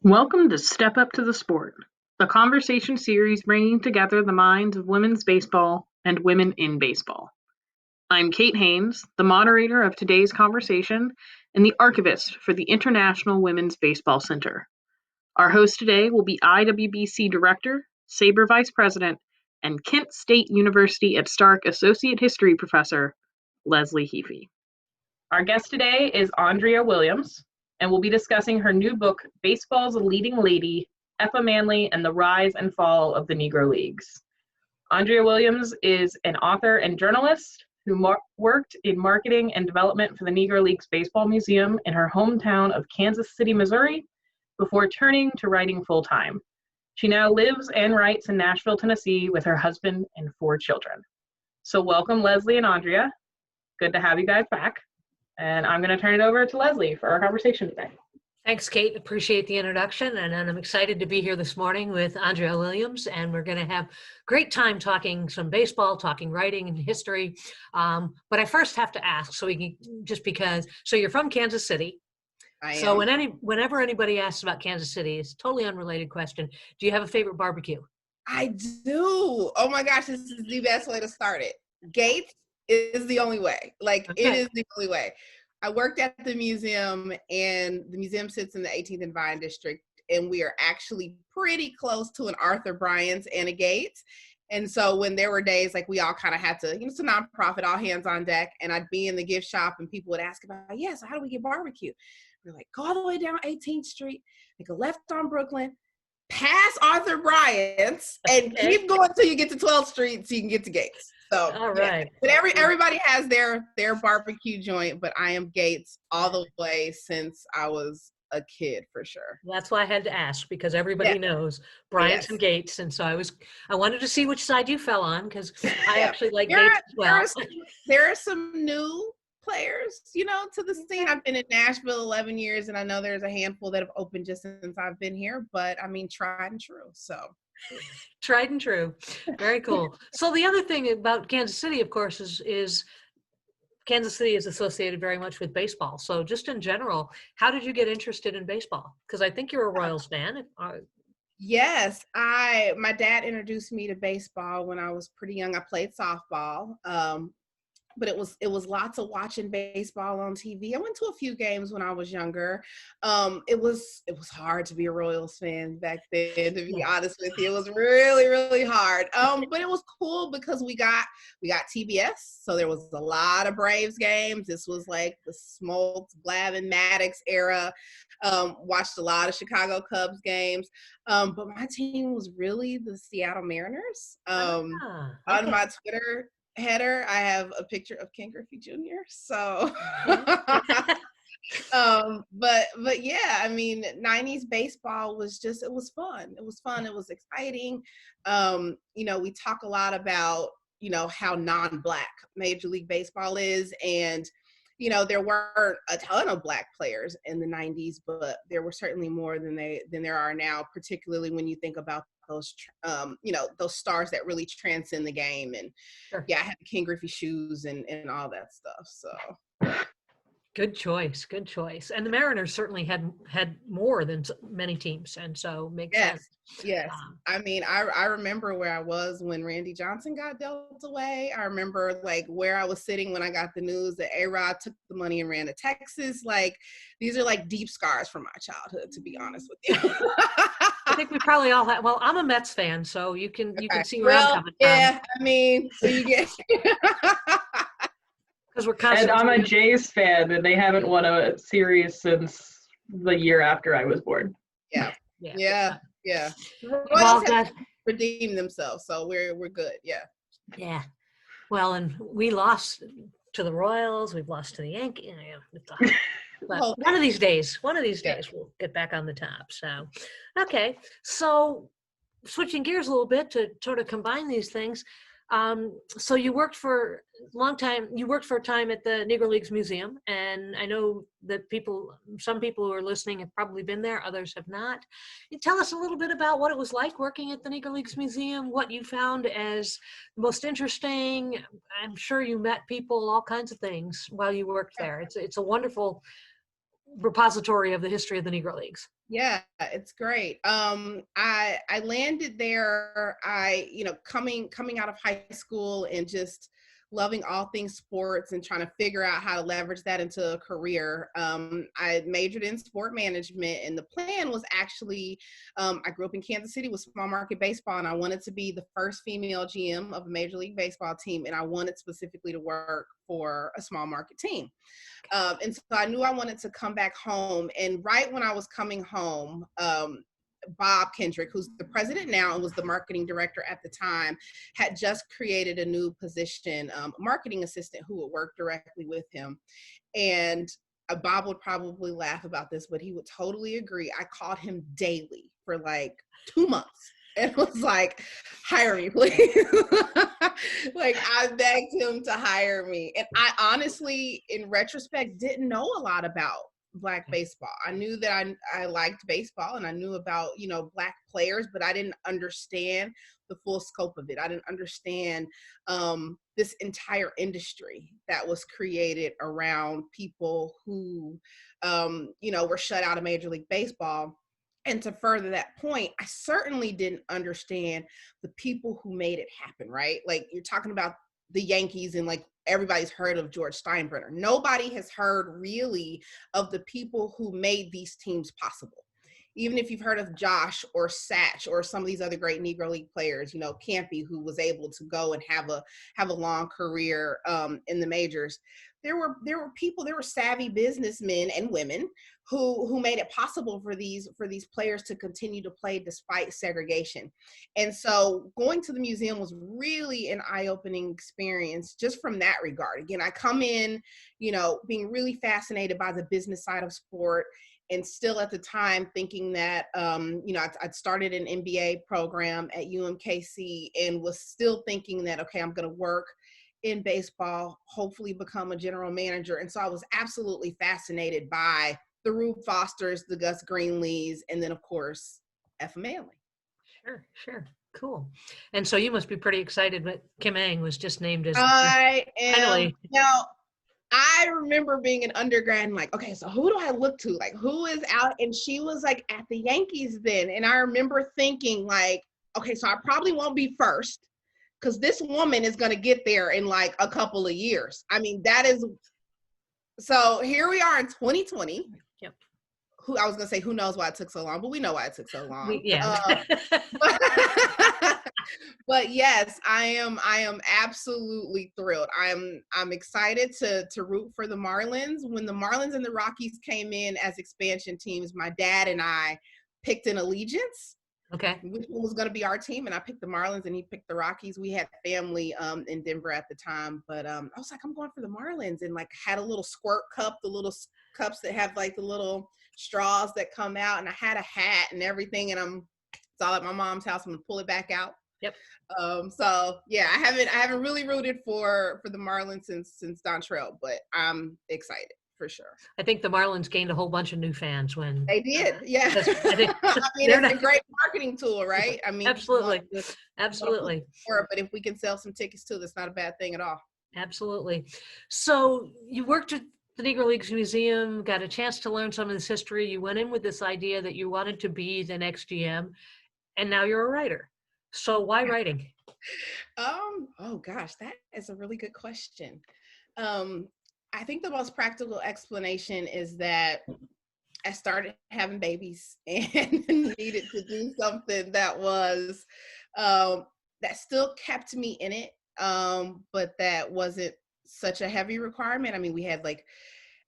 Welcome to Step Up to the Sport, the conversation series bringing together the minds of women's baseball and women in baseball. I'm Kate Haines, the moderator of today's conversation and the archivist for the International Women's Baseball Center. Our host today will be IWBC Director, Sabre Vice President, and Kent State University at Stark Associate History Professor, Leslie Heaphy. Our guest today is Andrea Williams, and we'll be discussing her new book, Baseball's Leading Lady, Effa Manley and the Rise and Fall of the Negro Leagues. Andrea Williams is an author and journalist who worked in marketing and development for the Negro Leagues Baseball Museum in her hometown of Kansas City, Missouri, before turning to writing full-time. She now lives and writes in Nashville, Tennessee with her husband and 4 children. So welcome, Leslie and Andrea. Good to have you guys back. And I'm going to turn it over to Leslie for our conversation today. Thanks, Kate. Appreciate the introduction. And I'm excited to be here this morning with Andrea Williams. And we're going to have great time talking some baseball, talking writing and history. But I first have to ask, so you're from Kansas City. I am. So whenever anybody asks about Kansas City, it's a totally unrelated question. Do you have a favorite barbecue? I do. Oh my gosh, this is the best way to start it. Gates is the only way. It is the only way. I worked at the museum, and the museum sits in the 18th and Vine district, and we are actually pretty close to an Arthur Bryant's and a Gates. And so when there were days, we all kind of had to, it's a nonprofit, all hands on deck, and I'd be in the gift shop, and people would ask about, so how do we get barbecue? We're go all the way down 18th Street, make a left on Brooklyn, pass Arthur Bryant's, and keep going until you get to 12th Street so you can get to Gates. So, all right. But everybody has their barbecue joint, but I am Gates all the way since I was a kid, for sure. That's why I had to ask, because everybody knows Bryant's and Gates. And so I wanted to see which side you fell on, because I actually like Gates as well. There are some new players, to the scene. I've been in Nashville 11 years, and I know there's a handful that have opened just since I've been here, but tried and true. So tried and true. Very cool. So the other thing about Kansas City, of course, is Kansas City is associated very much with baseball. So just in general, how did you get interested in baseball? Because I think you're a Royals fan. Yes, my dad introduced me to baseball when I was pretty young. I played softball. But it was lots of watching baseball on TV. I went to a few games when I was younger. It was hard to be a Royals fan back then, to be honest with you. It was really, really hard. But it was cool because we got TBS, so there was a lot of Braves games. This was the Smoltz, Glavine, Maddox era. Watched a lot of Chicago Cubs games. But my team was really the Seattle Mariners. On my Twitter header, I have a picture of Ken Griffey Jr. So, but yeah, 90s baseball was it was fun. It was fun. It was exciting. We talk a lot about, how non-Black Major League Baseball is. And, there weren't a ton of Black players in the 90s, but there were certainly more than there are now, particularly when you think about those, those stars that really transcend the game. And I had the Ken Griffey shoes and all that stuff. So good choice. And the Mariners certainly had more than many teams, and so makes sense. Yes. I remember where I was when Randy Johnson got dealt away. I remember where I was sitting when I got the news that A-Rod took the money and ran to Texas. These are deep scars from my childhood, to be honest with you. I think we probably all have. Well, I'm a Mets fan, so you can see where I'm coming from. Yeah, so you get. Because we're and I'm a Jays fan, and they haven't won a series since the year after I was born. Yeah. Well, redeem themselves, so we're good. Yeah. Well, and we lost to the Royals. We've lost to the Yankees. But one of these days, we'll get back on the top. So, okay. So, switching gears a little bit to sort of combine these things. So you worked for a time at the Negro Leagues Museum, and I know that some people who are listening have probably been there, others have not. Can you tell us a little bit about what it was like working at the Negro Leagues Museum, what you found as most interesting? I'm sure you met people, all kinds of things while you worked there. It's a wonderful repository of the history of the Negro Leagues. Yeah, it's great. I landed there. Coming out of high school and just loving all things sports and trying to figure out how to leverage that into a career. I majored in sport management, and the plan was actually, I grew up in Kansas City with small market baseball, and I wanted to be the first female GM of a Major League Baseball team, and I wanted specifically to work for a small market team. And so I knew I wanted to come back home. And right when I was coming home, Bob Kendrick, who's the president now and was the marketing director at the time, had just created a new position, marketing assistant who would work directly with him. And Bob would probably laugh about this, but he would totally agree. I called him daily for like 2 months. And was like, hire me, please. Like, I begged him to hire me. And I honestly, in retrospect, didn't know a lot about Black baseball. I knew that I liked baseball and I knew about, Black players, but I didn't understand the full scope of it. I didn't understand this entire industry that was created around people who, were shut out of Major League Baseball. And to further that point, I certainly didn't understand the people who made it happen, right? Like, you're talking about the Yankees, and like everybody's heard of George Steinbrenner. Nobody has heard really of the people who made these teams possible. Even if you've heard of Josh or Satch or some of these other great Negro League players, Campy, who was able to go and have a long career in the majors. There were people, there were savvy businessmen and women who made it possible for these players to continue to play despite segregation. And so going to the museum was really an eye-opening experience just from that regard. Again, I come in, being really fascinated by the business side of sport, and still at the time thinking that, I'd started an MBA program at UMKC and was still thinking that, okay, I'm going to work in baseball, hopefully become a general manager. And so I was absolutely fascinated by the Rube Fosters, the Gus Greenlees, and then of course, Effa Manley. Sure. Cool. And so you must be pretty excited that Kim Ng was just named as I am. Finally. Now, I remember being an undergrad and like, okay, so who do I look to? Like, who is out? And she was like at the Yankees then. And I remember thinking like, okay, so I probably won't be first because this woman is going to get there in like a couple of years. I mean, that is, so here we are in 2020. Yep. I was going to say, who knows why it took so long, but we know why it took so long. Yeah. But yes, I am absolutely thrilled. I'm excited to root for the Marlins. When the Marlins and the Rockies came in as expansion teams, my dad and I picked an allegiance. Okay. Which one was going to be our team, and I picked the Marlins and he picked the Rockies. We had family in Denver at the time, but I was like, I'm going for the Marlins, and like had a little squirt cup, the little cups that have like the little straws that come out, and I had a hat and everything, and it's all at my mom's house. I'm gonna pull it back out. Yep. So yeah, I haven't really rooted for the Marlins since Dontrell, but I'm excited for sure. I think the Marlins gained a whole bunch of new fans when they did. Yeah. I mean, it's a great marketing tool, right? I mean, absolutely. But if we can sell some tickets too, that's not a bad thing at all. Absolutely. So you worked at the Negro Leagues Museum, got a chance to learn some of this history. You went in with this idea that you wanted to be the next GM, and now you're a writer. So why writing? Oh gosh, that is a really good question. I think the most practical explanation is that I started having babies and needed to do something that was that still kept me in it, but that wasn't such a heavy requirement. I mean, we had like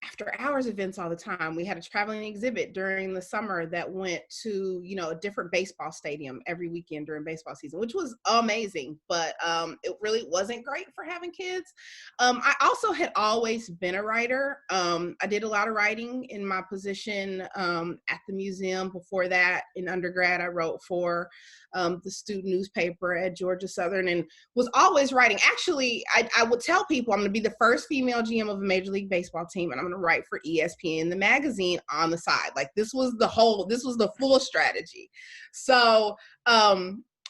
after hours events all the time. We had a traveling exhibit during the summer that went to, a different baseball stadium every weekend during baseball season, which was amazing, but it really wasn't great for having kids. I also had always been a writer. I did a lot of writing in my position at the museum. Before that, in undergrad, I wrote for the student newspaper at Georgia Southern and was always writing. Actually, I would tell people I'm going to be the first female GM of a Major League Baseball team, and I'm going to write for ESPN, the magazine, on the side. Like this was the full strategy. So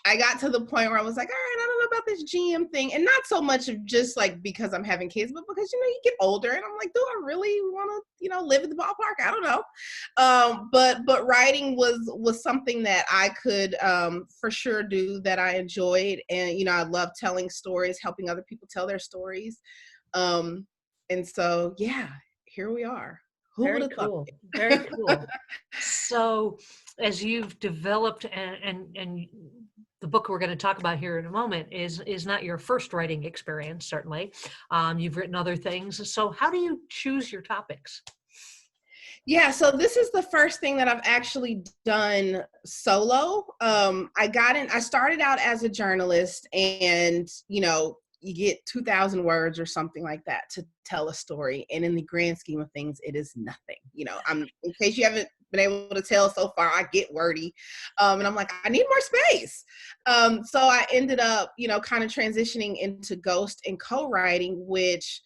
I got to the point where I was like, all right, I don't know about this GM thing. And not so much of just like because I'm having kids, but because, you get older and I'm like, do I really want to, live at the ballpark? I don't know. But writing was something that I could for sure do, that I enjoyed. And, I love telling stories, helping other people tell their stories. And so, yeah, here we are. Very cool. Very cool. So as you've developed and the book we're going to talk about here in a moment is not your first writing experience, certainly. You've written other things. So how do you choose your topics? Yeah, so this is the first thing that I've actually done solo. I started out as a journalist, and, you get 2,000 words or something like that to tell a story. And in the grand scheme of things, it is nothing. In case you haven't been able to tell so far, I get wordy. And I'm like, I need more space. So I ended up, kind of transitioning into ghost and co-writing, which,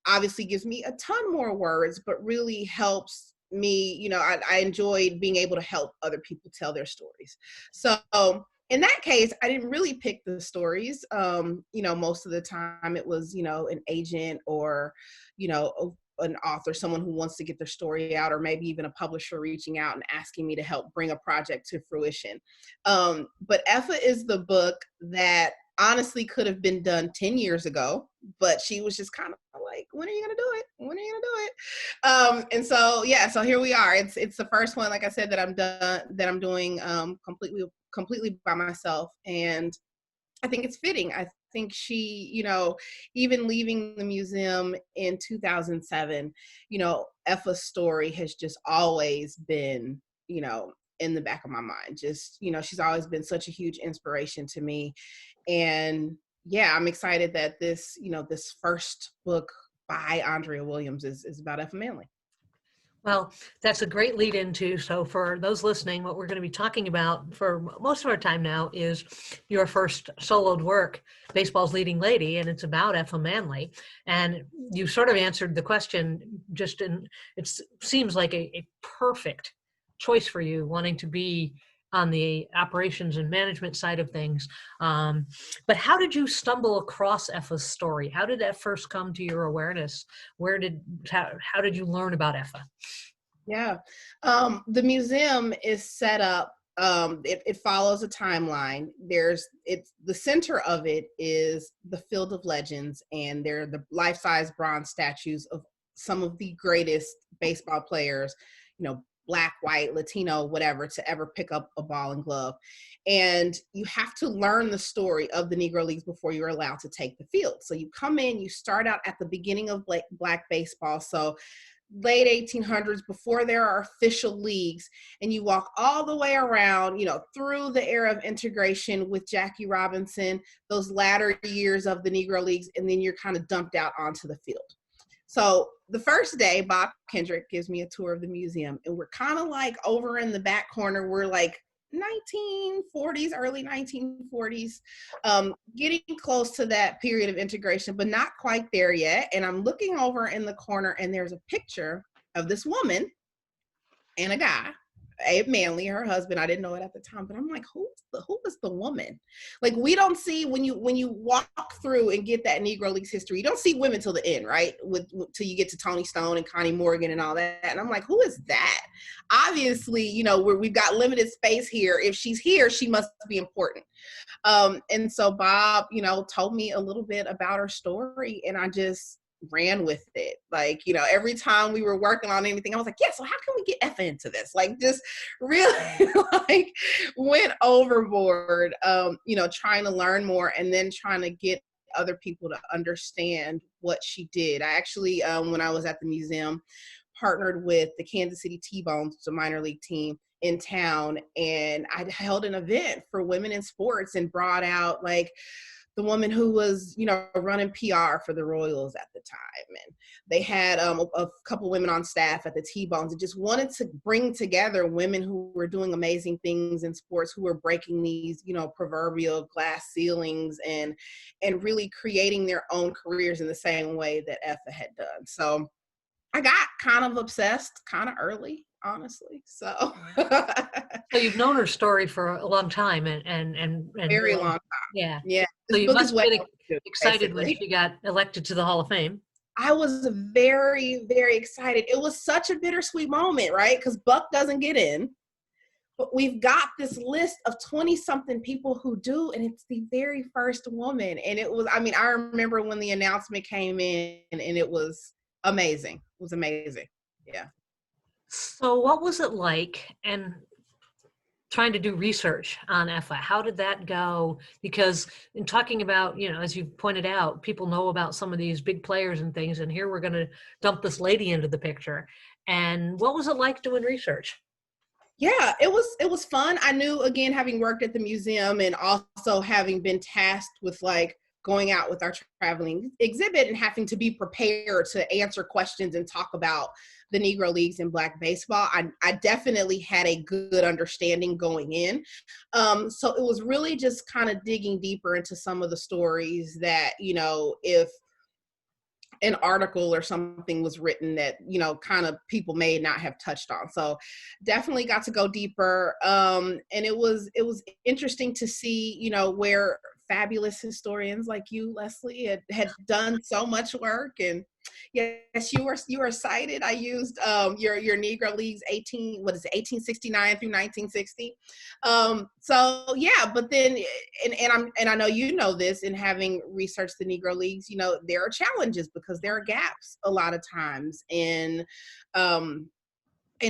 obviously gives me a ton more words, but really helps me. I enjoyed being able to help other people tell their stories. So in that case, I didn't really pick the stories. Most of the time it was, an agent or, an author, someone who wants to get their story out, or maybe even a publisher reaching out and asking me to help bring a project to fruition. But Effa is the book that honestly could have been done 10 years ago, but she was just kind of like, when are you going to do it? When are you going to do it? And so, yeah, so here we are. It's the first one, like I said, that I'm doing completely by myself. And I think it's fitting. I think she, even leaving the museum in 2007, Effa's story has just always been, in the back of my mind. Just, she's always been such a huge inspiration to me. And yeah, I'm excited that this first book by Andrea Williams is about Effa Manley. Well, that's a great lead into. So for those listening, what we're going to be talking about for most of our time now is your first soloed work, Baseball's Leading Lady, and it's about Effa Manley. And you sort of answered the question it seems like a perfect choice for you, wanting to be on the operations and management side of things. But how did you stumble across Effa's story? How did that first come to your awareness? How did you learn about Effa? Yeah. The museum is set up, it follows a timeline. The center of it is the Field of Legends, and they're the life-size bronze statues of some of the greatest baseball players, Black, white, Latino, whatever, to ever pick up a ball and glove. And you have to learn the story of the Negro Leagues before you're allowed to take the field. So you come in, you start out at the beginning of Black baseball. So late 1800s, before there are official leagues, and you walk all the way around, through the era of integration with Jackie Robinson, those latter years of the Negro Leagues, and then you're kind of dumped out onto the field. So the first day, Bob Kendrick gives me a tour of the museum, and we're kind of like over in the back corner. We're like 1940s, early 1940s, getting close to that period of integration, but not quite there yet. And I'm looking over in the corner, and there's a picture of this woman and a guy, Abe Manley, her husband. I didn't know it at the time, but I'm like, who is the woman? Like, we don't see, when you walk through and get that Negro Leagues history, you don't see women till the end, right? Till you get to Toni Stone and Connie Morgan and all that. And I'm like, who is that? Obviously, we've got limited space here. If she's here, she must be important. And so Bob, told me a little bit about her story, and I just ran with it. Like, every time we were working on anything, I was like, yeah, so how can we get Effa into this? Like, just really like went overboard, trying to learn more, and then trying to get other people to understand what she did. I actually, when I was at the museum, partnered with the Kansas City T-Bones, the minor league team in town, and I held an event for women in sports and brought out like the woman who was, running PR for the Royals at the time. And they had a couple women on staff at the T-Bones and just wanted to bring together women who were doing amazing things in sports, who were breaking these, proverbial glass ceilings and really creating their own careers in the same way that Effa had done. So I got kind of obsessed kind of early. honestly. So So you've known her story for a long time and very long time. Yeah. Yeah. So This you book must is way have been overdue, excited when basically. she got elected to the Hall of Fame. I was very, very excited. It was such a bittersweet moment, right? Because Buck doesn't get in. But we've got this list of 20-something people who do, and it's the very first woman. And it was, I mean, I remember when the announcement came in, and it was amazing. It was amazing. Yeah. So what was it like, and trying to do research on EFA? How did that go? Because in talking about, as you pointed out, people know about some of these big players and things, and here we're going to dump this lady into the picture. And what was it like doing research? Yeah, it was fun. I knew, again, having worked at the museum and also having been tasked with like going out with our traveling exhibit and having to be prepared to answer questions and talk about the Negro Leagues in Black baseball, I definitely had a good understanding going in. So it was really just kind of digging deeper into some of the stories that, if an article or something was written that, kind of people may not have touched on. So definitely got to go deeper. And it was interesting to see, where fabulous historians like you, Leslie, had done so much work. And yes, you were cited. I used your Negro Leagues 1869 through 1960. So yeah, but then and I know you know this, in having researched the Negro Leagues, there are challenges because there are gaps a lot of times in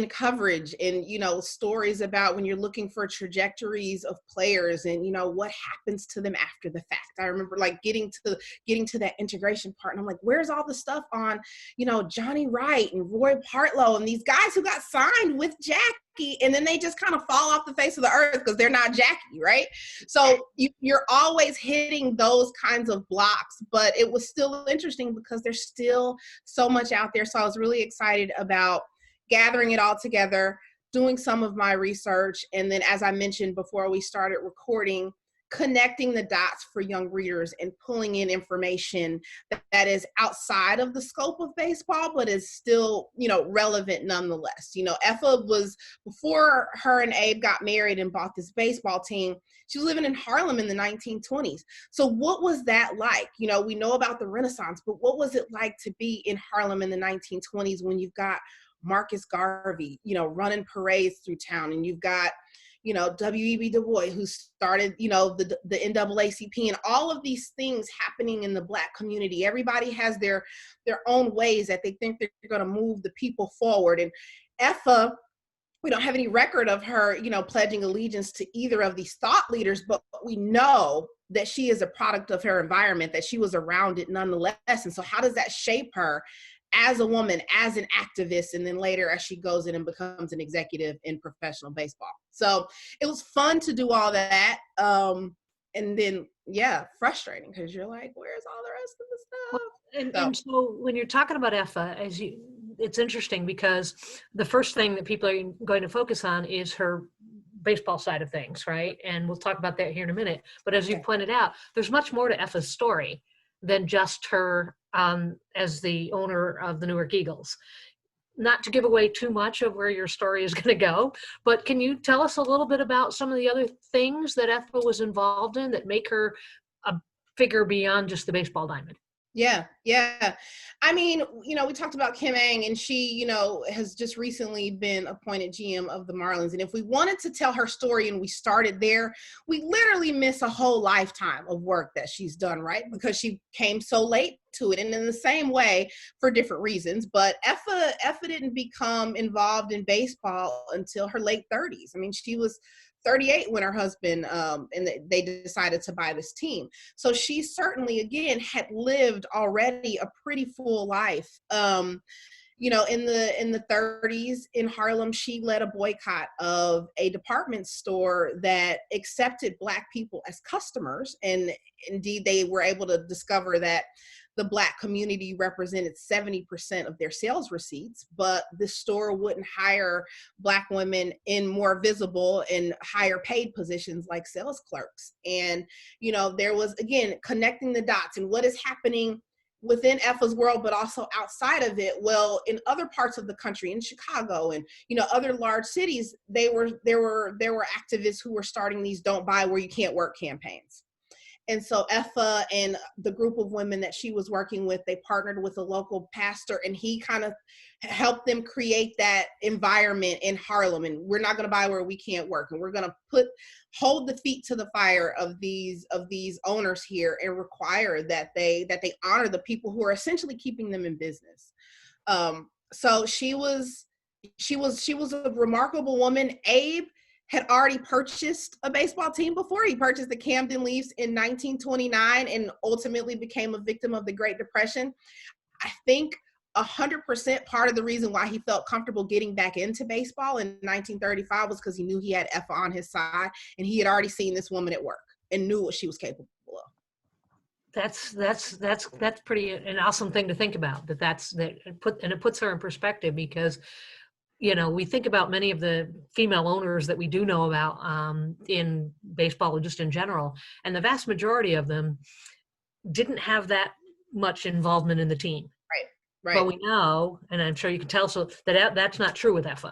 coverage and stories about when you're looking for trajectories of players and what happens to them after the fact. I remember like getting to that integration part, and I'm like, where's all the stuff on Johnny Wright and Roy Partlow and these guys who got signed with Jackie, and then they just kind of fall off the face of the earth because they're not Jackie, right? So you're always hitting those kinds of blocks, but it was still interesting because there's still so much out there. So I was really excited about gathering it all together, doing some of my research, and then, as I mentioned before we started recording, connecting the dots for young readers and pulling in information that is outside of the scope of baseball, but is still, relevant nonetheless. Effa was, before her and Abe got married and bought this baseball team, she was living in Harlem in the 1920s. So what was that like? We know about the Renaissance, but what was it like to be in Harlem in the 1920s when you've got Marcus Garvey, running parades through town, and you've got, W.E.B. Du Bois, who started, the NAACP, and all of these things happening in the Black community. Everybody has their own ways that they think they're going to move the people forward. And Effa, we don't have any record of her, pledging allegiance to either of these thought leaders, but we know that she is a product of her environment, that she was around it nonetheless. And so how does that shape her as a woman, as an activist, and then later as she goes in and becomes an executive in professional baseball? So it was fun to do all that. And then, yeah, frustrating because you're like, where's all the rest of the stuff? And so when you're talking about EFA, it's interesting because the first thing that people are going to focus on is her baseball side of things, right? And we'll talk about that here in a minute. But as you pointed out, there's much more to EFA's story than just her as the owner of the Newark Eagles. Not to give away too much of where your story is going to go, but can you tell us a little bit about some of the other things that EFA was involved in that make her a figure beyond just the baseball diamond? Yeah. I mean, we talked about Kim Ang, and she, has just recently been appointed GM of the Marlins. And if we wanted to tell her story and we started there, we literally miss a whole lifetime of work that she's done, right? Because she came so late to it, and in the same way for different reasons. But Effa didn't become involved in baseball until her late 30s. I mean, she was 38 when her husband and they decided to buy this team. So she certainly, again, had lived already a pretty full life. In the 30s in Harlem, she led a boycott of a department store that accepted Black people as customers. And indeed, they were able to discover that the Black community represented 70% of their sales receipts, but the store wouldn't hire Black women in more visible and higher paid positions like sales clerks. And, there was, again, connecting the dots and what is happening within EFA's world, but also outside of it. Well, in other parts of the country, in Chicago and, you know, other large cities, there were activists who were starting these "Don't Buy Where You Can't Work" campaigns. And so EFA and the group of women that she was working with, they partnered with a local pastor, and he kind of helped them create that environment in Harlem. And we're not going to buy where we can't work. And we're going to hold the feet to the fire of these owners here, and require that they honor the people who are essentially keeping them in business. So she was a remarkable woman. Abe had already purchased a baseball team before. He purchased the Camden Leafs in 1929 and ultimately became a victim of the Great Depression. I think 100% part of the reason why he felt comfortable getting back into baseball in 1935 was because he knew he had EFA on his side, and he had already seen this woman at work and knew what she was capable of. That's pretty an awesome thing to think about. It puts her in perspective, because, you know, we think about many of the female owners that we do know about in baseball or just in general, and the vast majority of them didn't have that much involvement in the team. Right. But we know, and I'm sure you can tell, so that's not true with EFA.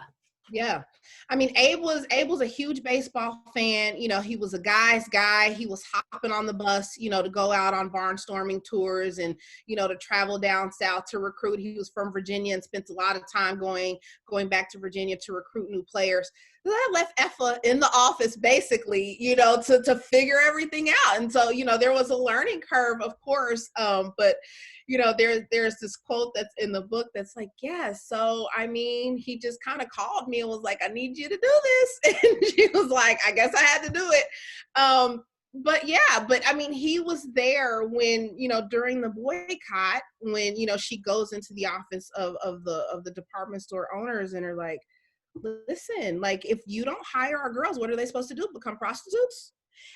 Yeah. I mean, Abe was a huge baseball fan. You know, he was a guy's guy. He was hopping on the bus, you know, to go out on barnstorming tours and, you know, to travel down south to recruit. He was from Virginia and spent a lot of time going back to Virginia to recruit new players. I left EFA in the office, basically, you know, to figure everything out. And so, you know, there was a learning curve, of course. But, you know, there's this quote that's in the book that's like, yeah, so, I mean, he just kind of called me and was like, I need you to do this. And she was like, I guess I had to do it. But I mean, he was there when, you know, during the boycott, when, you know, she goes into the office of the department store owners and are like, listen, like, if you don't hire our girls, what are they supposed to do? Become prostitutes?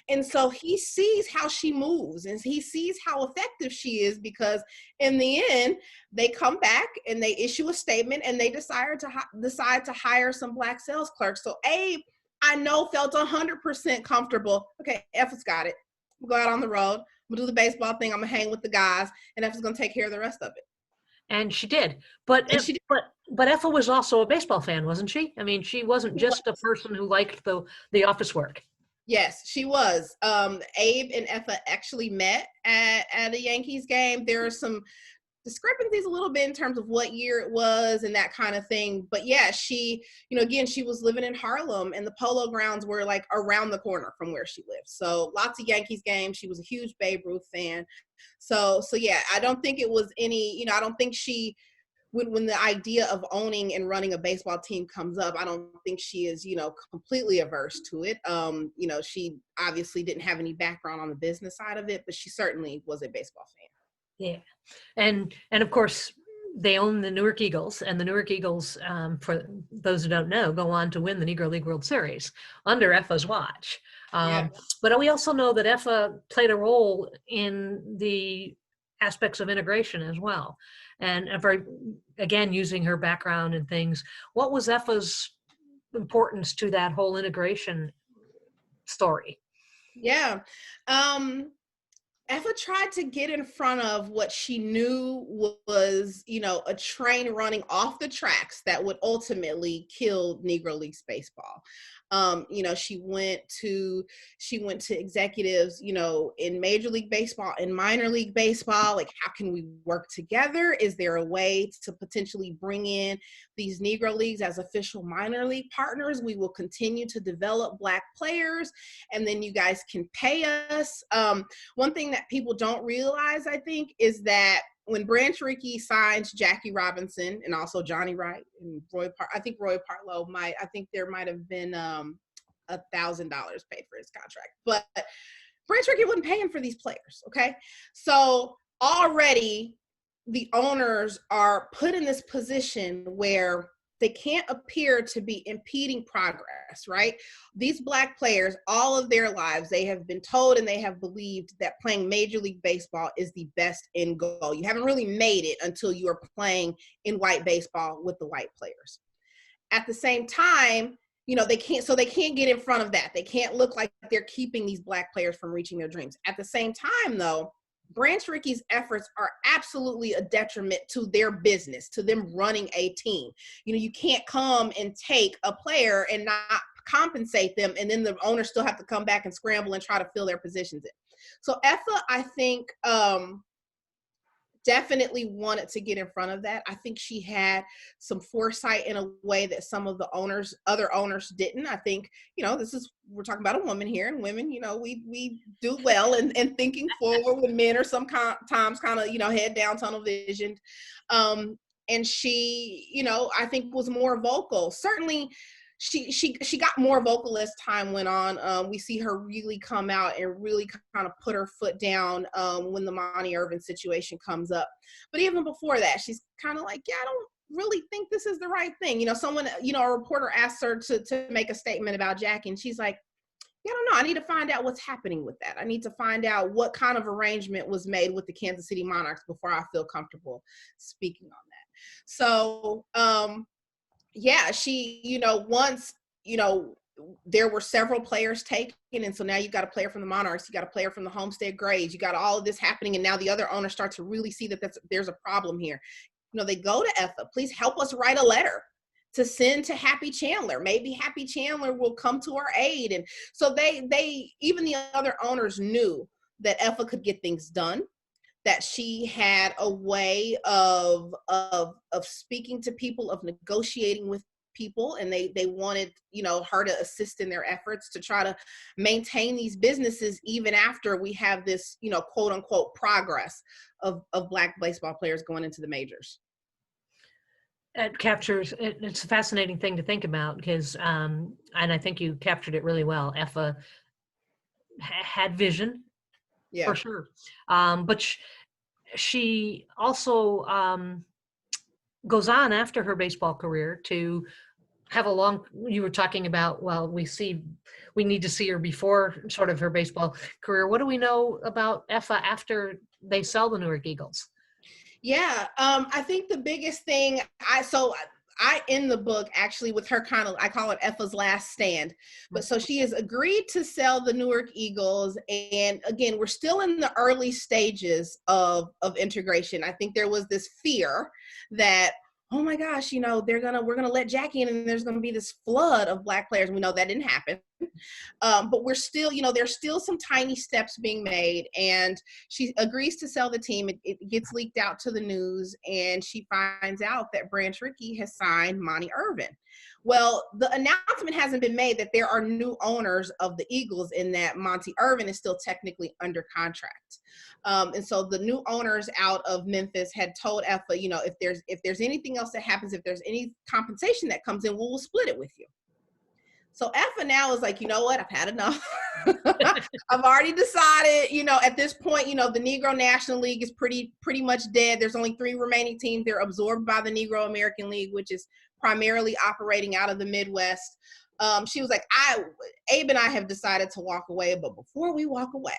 And so he sees how she moves, and he sees how effective she is, because in the end, they come back and they issue a statement, and they decide to hire some Black sales clerks. So Abe, I know, felt 100% comfortable. Okay, EFA's got it. We'll go out on the road. We'll do the baseball thing. I'm gonna hang with the guys, and EFA's gonna take care of the rest of it. And she did. But EFA was also a baseball fan, wasn't she? I mean, she wasn't just a person who liked the office work. Yes, she was. Abe and EFA actually met at a Yankees game. There are some discrepancies a little bit in terms of what year it was and that kind of thing. But yeah, she, you know, again, she was living in Harlem, and the Polo Grounds were like around the corner from where she lived. So lots of Yankees games. She was a huge Babe Ruth fan. So yeah, I don't think it was any, you know, I don't think she, when the idea of owning and running a baseball team comes up, I don't think she is, you know, completely averse to it. You know, she obviously didn't have any background on the business side of it, but she certainly was a baseball fan. Yeah. And of course, they own the Newark Eagles, and the Newark Eagles, for those who don't know, go on to win the Negro League World Series under EFA's watch. But we also know that EFA played a role in the aspects of integration as well. And again, using her background and things, what was EFA's importance to that whole integration story? Yeah. EFA tried to get in front of what she knew was, you know, a train running off the tracks that would ultimately kill Negro Leagues baseball. You know, she went to executives, you know, in Major League Baseball and minor league baseball. Like, how can we work together? Is there a way to potentially bring in these Negro Leagues as official minor league partners? We will continue to develop Black players, and then you guys can pay us. One thing that people don't realize, I think, is that when Branch Rickey signs Jackie Robinson and also Johnny Wright and Roy Partlow there might have been $1,000 paid for his contract, but Branch Rickey wouldn't pay him for these players. Okay, so already the owners are put in this position where they can't appear to be impeding progress, right? These Black players, all of their lives, they have been told and they have believed that playing Major League Baseball is the best end goal. You haven't really made it until you are playing in white baseball with the white players. At the same time, you know, they can't get in front of that. They can't look like they're keeping these Black players from reaching their dreams. At the same time, though, Branch Rickey's efforts are absolutely a detriment to their business, to them running a team. You can't come and take a player and not compensate them, and then the owners still have to come back and scramble and try to fill their positions in. So Effa, I think, definitely wanted to get in front of that. I think she had some foresight in a way that some of the other owners didn't. I think, we're talking about a woman here, and women, we do well in thinking forward when men are sometimes kind of, head down, tunnel visioned. And she, I think was more vocal. Certainly, she got more vocal as time went on. We see her really come out and really kind of put her foot down when the Monty Irvin situation comes up. But even before that, she's kind of like, yeah, I don't really think this is the right thing. Someone, a reporter asked her to make a statement about Jackie, and she's like, yeah, I don't know. I need to find out what's happening with that. I need to find out what kind of arrangement was made with the Kansas City Monarchs before I feel comfortable speaking on that. So, yeah, she, once, there were several players taken. And so now you got a player from the Monarchs, you got a player from the Homestead Grays, you got all of this happening. And now the other owners start to really see that there's a problem here. They go to Effa, please help us write a letter to send to Happy Chandler. Maybe Happy Chandler will come to our aid. And so they even the other owners knew that Effa could get things done, that she had a way of speaking to people, of negotiating with people, and they wanted, her to assist in their efforts to try to maintain these businesses even after we have this, quote unquote progress of Black baseball players going into the majors. It captures, it's a fascinating thing to think about because, and I think you captured it really well. Effa had vision, yeah, for sure. But she also goes on after her baseball career to have a long, you were talking about, well, we need to see her before sort of her baseball career. What do we know about Effa after they sell the Newark Eagles? Yeah, I think the biggest thing, I in the book actually with her I call it Effa's last stand. But so she has agreed to sell the Newark Eagles. And again, we're still in the early stages of integration. I think there was this fear that, oh my gosh, we're gonna let Jackie in and there's gonna be this flood of Black players. We know that didn't happen. But we're still, there's still some tiny steps being made, and she agrees to sell the team. It gets leaked out to the news, and she finds out that Branch Rickey has signed Monty Irvin. Well, the announcement hasn't been made that there are new owners of the Eagles, in that Monty Irvin is still technically under contract. And so the new owners out of Memphis had told Effa, if there's anything else that happens, if there's any compensation that comes in, we'll split it with you. So Effa now is like, you know what? I've had enough. I've already decided, at this point, the Negro National League is pretty much dead. There's only 3 remaining teams. They're absorbed by the Negro American League, which is primarily operating out of the Midwest. She was like, Abe and I have decided to walk away, but before we walk away,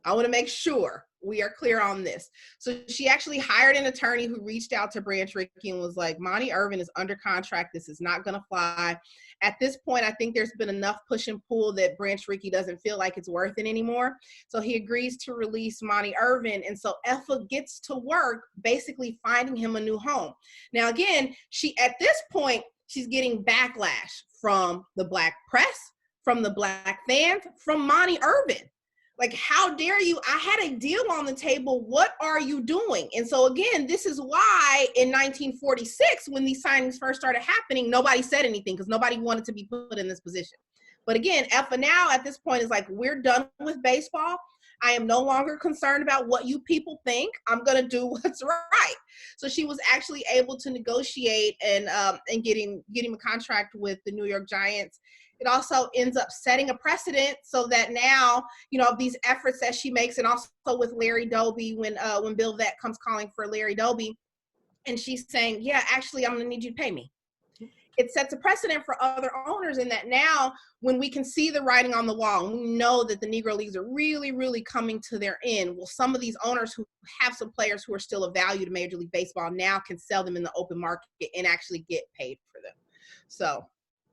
I want to make sure we are clear on this. So she actually hired an attorney who reached out to Branch Rickey and was like, Monty Irvin is under contract. This is not going to fly. At this point, I think there's been enough push and pull that Branch Rickey doesn't feel like it's worth it anymore. So he agrees to release Monty Irvin. And so Effa gets to work basically finding him a new home. Now, again, at this point, she's getting backlash from the Black press, from the Black fans, from Monty Irvin. Like, how dare you? I had a deal on the table. What are you doing? And so again, this is why in 1946, when these signings first started happening, nobody said anything because nobody wanted to be put in this position. But again, Effa now at this point is like, we're done with baseball. I am no longer concerned about what you people think. I'm going to do what's right. So she was actually able to negotiate and getting a contract with the New York Giants. It also ends up setting a precedent so that now, these efforts that she makes, and also with Larry Doby, when Bill Vett comes calling for Larry Doby, and she's saying, yeah, actually, I'm going to need you to pay me. It sets a precedent for other owners in that now, when we can see the writing on the wall, and we know that the Negro Leagues are really, really coming to their end. Well, some of these owners who have some players who are still of value to Major League Baseball now can sell them in the open market and actually get paid for them. So.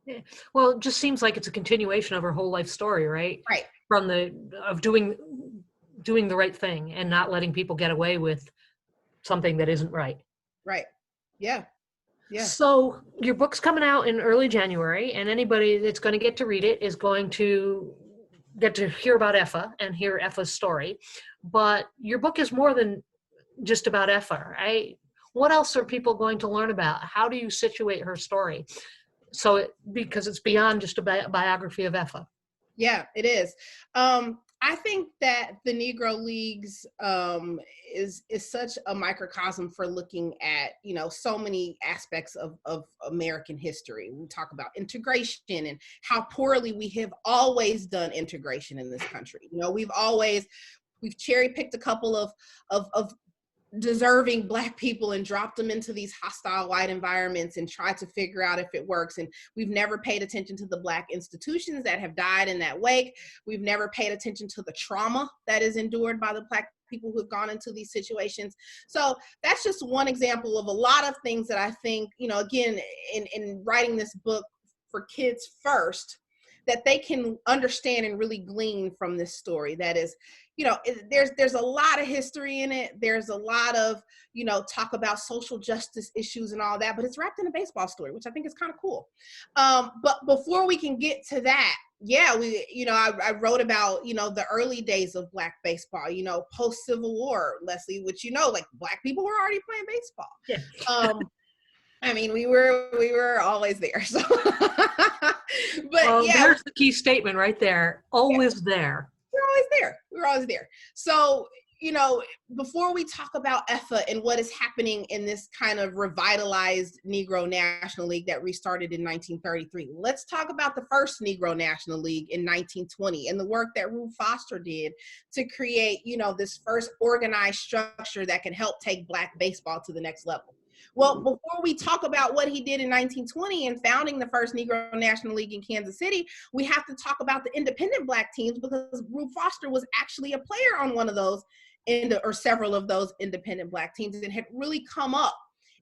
Yeah. Well, it just seems like it's a continuation of her whole life story, right? Right. Of doing doing the right thing and not letting people get away with something that isn't right. Right. Yeah. Yeah. So your book's coming out in early January, and anybody that's going to get to read it is going to get to hear about Effa and hear Effa's story. But your book is more than just about Effa, right? What else are people going to learn about? How do you situate her story? So because it's beyond just a biography of Effa. Yeah, it is. I think that the Negro Leagues is such a microcosm for looking at, so many aspects of American history. We talk about integration and how poorly we have always done integration in this country. We've cherry picked a couple of deserving Black people and dropped them into these hostile white environments and tried to figure out if it works. And we've never paid attention to the Black institutions that have died in that wake. We've never paid attention to the trauma that is endured by the Black people who have gone into these situations. So that's just one example of a lot of things that I think, again, in writing this book for kids first, that they can understand and really glean from this story. That is, there's a lot of history in it. There's a lot of, talk about social justice issues and all that, but it's wrapped in a baseball story, which I think is kind of cool. But before we can get to that, I wrote about, the early days of Black baseball, post Civil War, Leslie, which, like Black people were already playing baseball. Yeah. I mean, we were always there. So, but there's the key statement right there. Always there. We're always there. So, before we talk about Effa and what is happening in this kind of revitalized Negro National League that restarted in 1933, let's talk about the first Negro National League in 1920 and the work that Rube Foster did to create, this first organized structure that can help take Black baseball to the next level. Well, before we talk about what he did in 1920 and founding the first Negro National League in Kansas City, we have to talk about the independent Black teams, because Rube Foster was actually a player on one of those, or several of those independent Black teams, and had really come up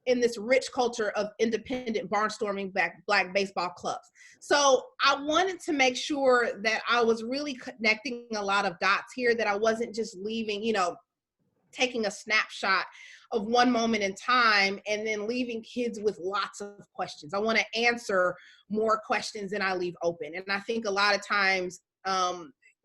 in this rich culture of independent barnstorming Black baseball clubs. So I wanted to make sure that I was really connecting a lot of dots here, that I wasn't just leaving, taking a snapshot of one moment in time and then leaving kids with lots of questions. I want to answer more questions than I leave open. And I think a lot of times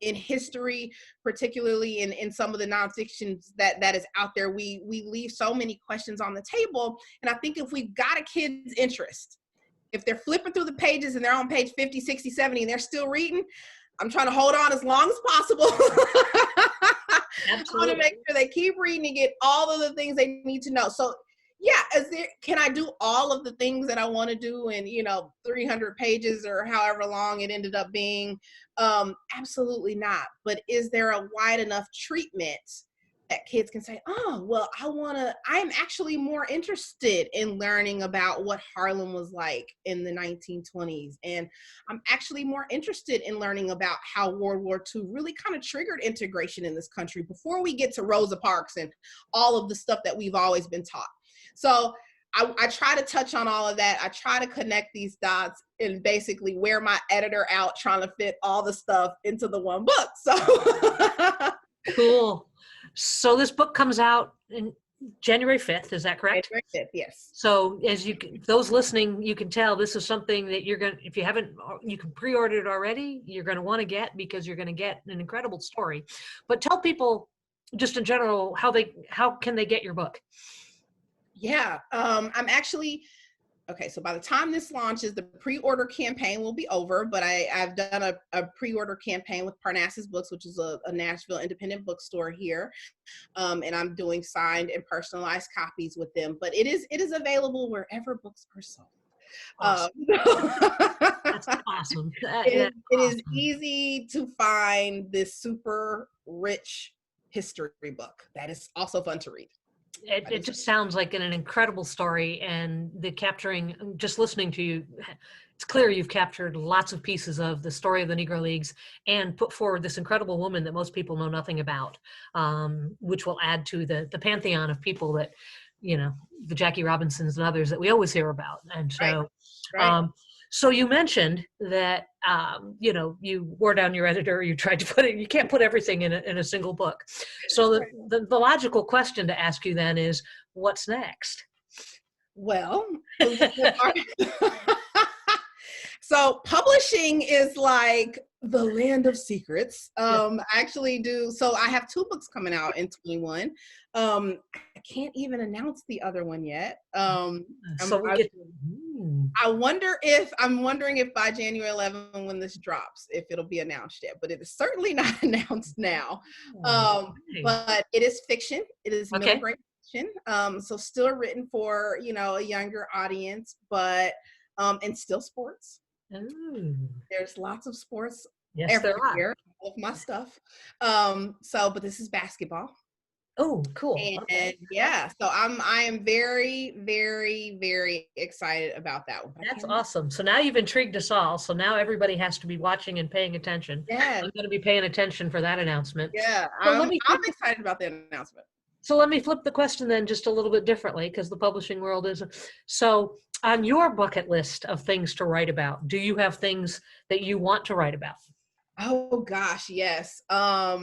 in history, particularly in some of the nonfictions that is out there, we leave so many questions on the table. And I think if we've got a kid's interest, if they're flipping through the pages and they're on page 50, 60, 70, and they're still reading, I'm trying to hold on as long as possible. Absolutely. I want to make sure they keep reading and get all of the things they need to know. So can I do all of the things that I want to do in, 300 pages or however long it ended up being? Absolutely not. But is there a wide enough treatment that kids can say, oh, well, I'm actually more interested in learning about what Harlem was like in the 1920s. And I'm actually more interested in learning about how World War II really kind of triggered integration in this country before we get to Rosa Parks and all of the stuff that we've always been taught. So I try to touch on all of that. I try to connect these dots and basically wear my editor out trying to fit all the stuff into the one book. So cool. So this book comes out in January 5th, is that correct? January 5th, yes. So as those listening, you can tell this is something that you're going to, if you haven't, you can pre-order it already, you're going to want to get, because you're going to get an incredible story. But tell people just in general, how can they get your book? Yeah, I'm actually, okay, so by the time this launches, the pre-order campaign will be over, but I've done a pre-order campaign with Parnassus Books, which is a Nashville independent bookstore here. And I'm doing signed and personalized copies with them, but it is available wherever books are sold. Awesome. That's awesome. It is easy to find this super rich history book that is also fun to read. It just sounds like an incredible story, and just listening to you, it's clear you've captured lots of pieces of the story of the Negro Leagues and put forward this incredible woman that most people know nothing about, which will add to the pantheon of people that, the Jackie Robinsons and others that we always hear about. And so, right. So you mentioned that, you wore down your editor, you tried to put it, you can't put everything in a single book. So the logical question to ask you then is, what's next? Well, so publishing is like the land of secrets. I actually do. So I have 2 books coming out in 21. I can't even announce the other one yet. I'm wondering if by January 11th, when this drops, if it'll be announced yet, but it is certainly not announced now. But it is fiction. It is middle grade fiction. So still written for, a younger audience, but, and still sports. Ooh. There's lots of sports everywhere, all of my stuff. But this is basketball. Oh, cool. And so I am very, very, very excited about that one. That's awesome. So now you've intrigued us all. So now everybody has to be watching and paying attention. Yeah. I'm going to be paying attention for that announcement. Yeah. So I'm excited about the announcement. So let me flip the question then just a little bit differently, because the publishing world is. So on your bucket list of things to write about, do you have things that you want to write about? Oh gosh, yes. I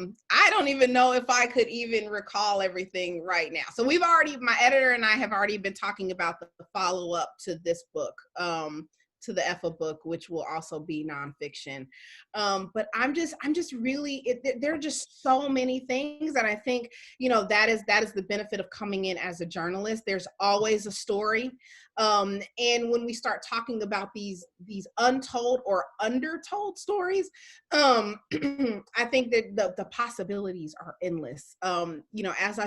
don't even know if I could even recall everything right now. So my editor and I have already been talking about the follow-up to this book, to the EFA book, which will also be nonfiction. But I'm just really, there are just so many things. And I think, that is the benefit of coming in as a journalist. There's always a story. And when we start talking about these untold or undertold stories, I think that the possibilities are endless. As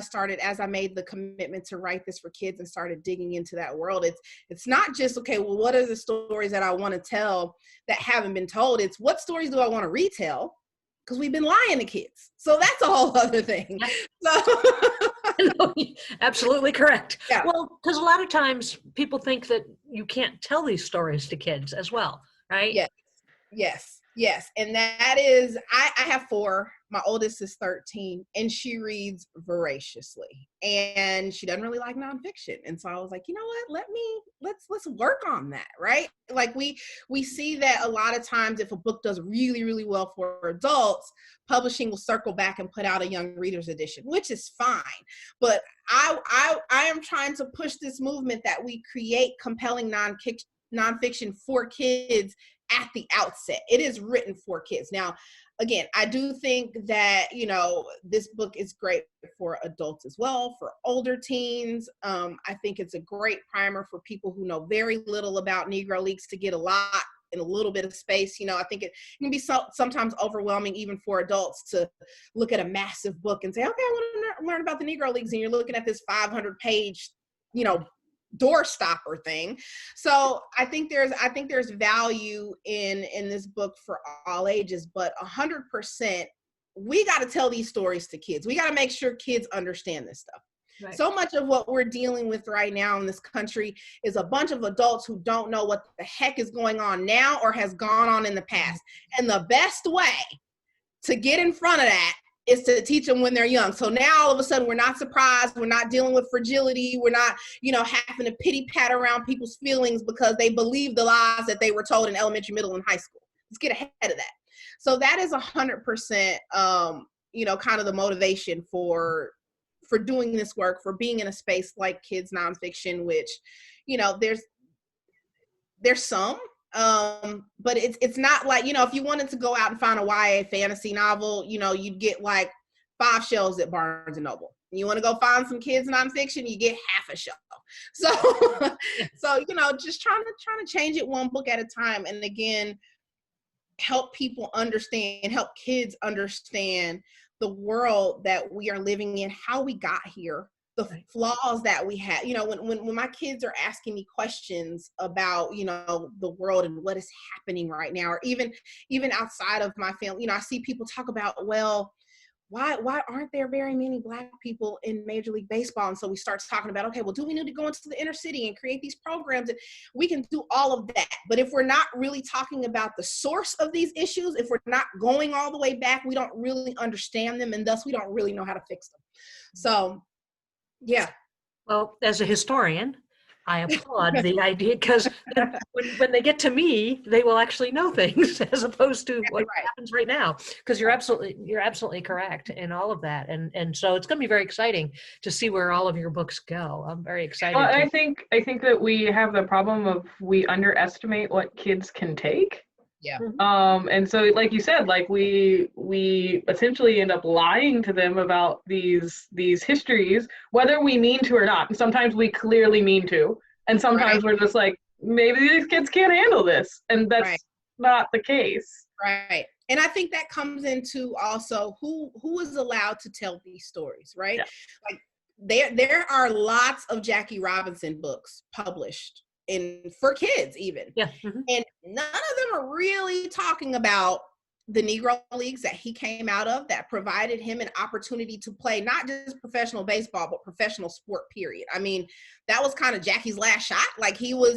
I made the commitment to write this for kids and started digging into that world, it's not just, okay, well, what are the stories that I want to tell that haven't been told? It's what stories do I want to retell? Because we've been lying to kids. So that's a whole other thing. No, absolutely correct. Yeah. Well, because a lot of times people think that you can't tell these stories to kids as well, right? Yes. And that is, I have 4. My oldest is 13, and she reads voraciously, and she doesn't really like nonfiction. And so I was like, you know what, let's work on that, right? Like we see that a lot of times if a book does really, really well for adults, publishing will circle back and put out a young reader's edition, which is fine. But I am trying to push this movement that we create compelling nonfiction for kids at the outset. It is written for kids. Now, again, I do think that, this book is great for adults as well, for older teens. I think it's a great primer for people who know very little about Negro Leagues to get a lot in a little bit of space. I think it can be sometimes overwhelming even for adults to look at a massive book and say, okay, I want to learn about the Negro Leagues. And you're looking at this 500-page, door stopper thing. So I think there's value in this book for all ages, but 100%, we got to tell these stories to kids. We got to make sure kids understand this stuff. Right. So much of what we're dealing with right now in this country is a bunch of adults who don't know what the heck is going on now or has gone on in the past. And the best way to get in front of that is to teach them when they're young. So now all of a sudden we're not surprised. We're not dealing with fragility. We're not, having to pity pat around people's feelings because they believe the lies that they were told in elementary, middle, and high school. Let's get ahead of that. So that is 100%, kind of the motivation for doing this work, for being in a space like kids nonfiction, which, there's some, but it's not like, if you wanted to go out and find a YA fantasy novel, you'd get like 5 shelves at Barnes & Noble. You want to go find some kids nonfiction, you get half a shelf. So, just trying to change it one book at a time. And again, help people understand, help kids understand the world that we are living in, how we got here, the flaws that we have. When my kids are asking me questions about, the world and what is happening right now, or even outside of my family, I see people talk about, well, why aren't there very many Black people in Major League Baseball? And so we start talking about, okay, well, do we need to go into the inner city and create these programs? And we can do all of that. But if we're not really talking about the source of these issues, if we're not going all the way back, we don't really understand them, and thus we don't really know how to fix them. So, yeah. Well, as a historian, I applaud the idea, because when they get to me, they will actually know things as opposed to what happens right now. Because you're absolutely correct in all of that, and so it's going to be very exciting to see where all of your books go. I'm very excited. Well, I think that we have the problem of we underestimate what kids can take. Yeah. And so, like you said, like we essentially end up lying to them about these histories, whether we mean to or not. And sometimes we clearly mean to, and sometimes we're just like, maybe these kids can't handle this, and that's not the case. Right. And I think that comes into also who is allowed to tell these stories, right? Yeah. Like there are lots of Jackie Robinson books published for kids even. Yeah. And none of them are really talking about the Negro Leagues that he came out of, that provided him an opportunity to play not just professional baseball, but professional sport, period. I mean, that was kind of Jackie's last shot. Like he was,